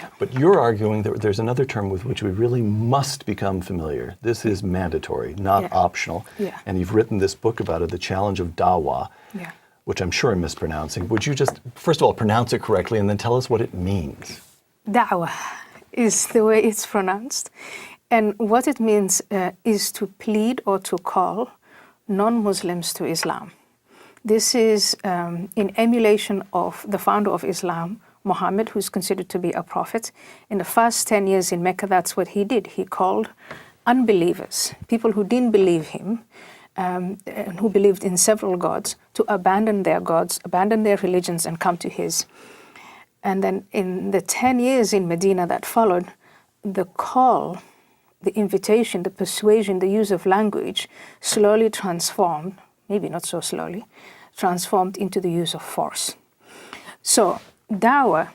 Yeah. But you're arguing that there's another term with which we really must become familiar. This is mandatory, not optional. Yeah. And you've written this book about it, The Challenge of Dawa, which I'm sure I'm mispronouncing. Would you just, first of all, pronounce it correctly and then tell us what it means? Dawa is the way it's pronounced. And what it means is to plead or to call non-Muslims to Islam. This is in emulation of the founder of Islam, Muhammad, who's considered to be a prophet. In the first 10 years in Mecca, that's what he did. He called unbelievers, people who didn't believe him, and who believed in several gods, to abandon their gods, abandon their religions, and come to his. And then in the 10 years in Medina that followed, the call, the invitation, the persuasion, the use of language slowly transformed, maybe not so slowly, transformed into the use of force. So Dawa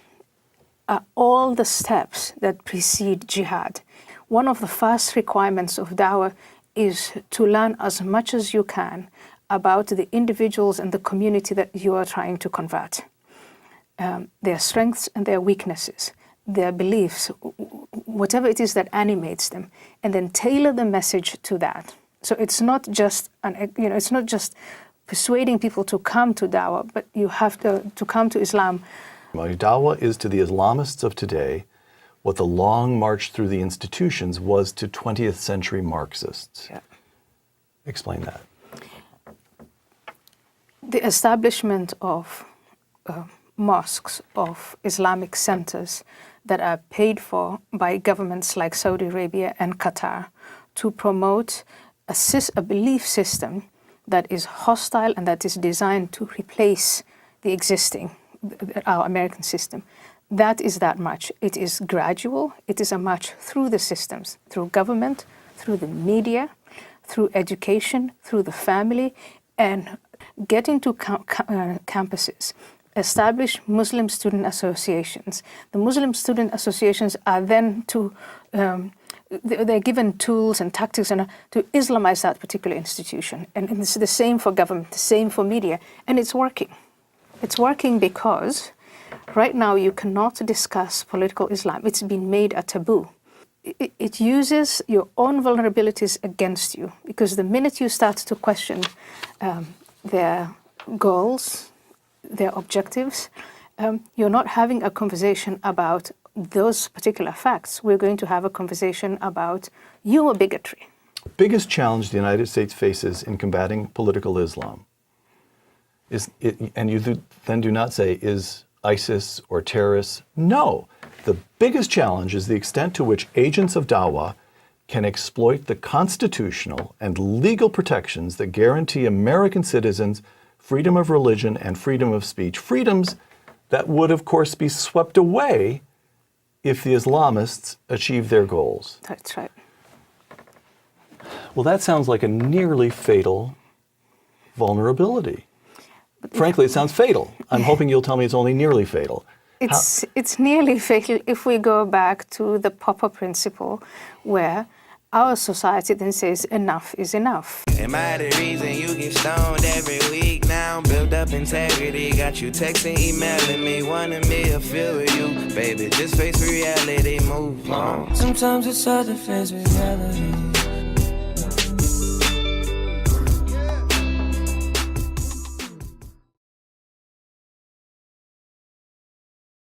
are all the steps that precede jihad. One of the first requirements of Dawa is to learn as much as you can about the individuals and the community that you are trying to convert. Their strengths and their weaknesses, their beliefs, whatever it is that animates them, and then tailor the message to that. So it's not just it's not just persuading people to come to Dawa, but you have to come to Islam. Dawa is to the Islamists of today what the long march through the institutions was to 20th century Marxists. Yeah. Explain that. The establishment of mosques, of Islamic centers that are paid for by governments like Saudi Arabia and Qatar to promote a belief system that is hostile and that is designed to replace the existing, our American system. That is that march. It is gradual. It is a march through the systems, through government, through the media, through education, through the family, and getting to campuses. Establish Muslim student associations. The Muslim student associations are then they're given tools and tactics to Islamize that particular institution. And it's the same for government, the same for media, and it's working. It's working because right now you cannot discuss political Islam. It's been made a taboo. It uses your own vulnerabilities against you, because the minute you start to question their goals, their objectives, you're not having a conversation about those particular facts. We're going to have a conversation about your bigotry. Biggest challenge the United States faces in combating political Islam and you then do not say, is ISIS or terrorists? No. The biggest challenge is the extent to which agents of Dawa can exploit the constitutional and legal protections that guarantee American citizens freedom of religion and freedom of speech, freedoms that would, of course, be swept away if the Islamists achieve their goals. That's right. Well, that sounds like a nearly fatal vulnerability. Frankly, it sounds fatal. I'm hoping you'll tell me it's only nearly fatal. It's nearly fatal if we go back to the Popper principle, where our society then says enough is enough. Am I the reason you get stoned every week now? Build up integrity, got you texting, emailing me, wanting me to feel with you. Baby, just face reality, move on. Sometimes it's hard to face reality.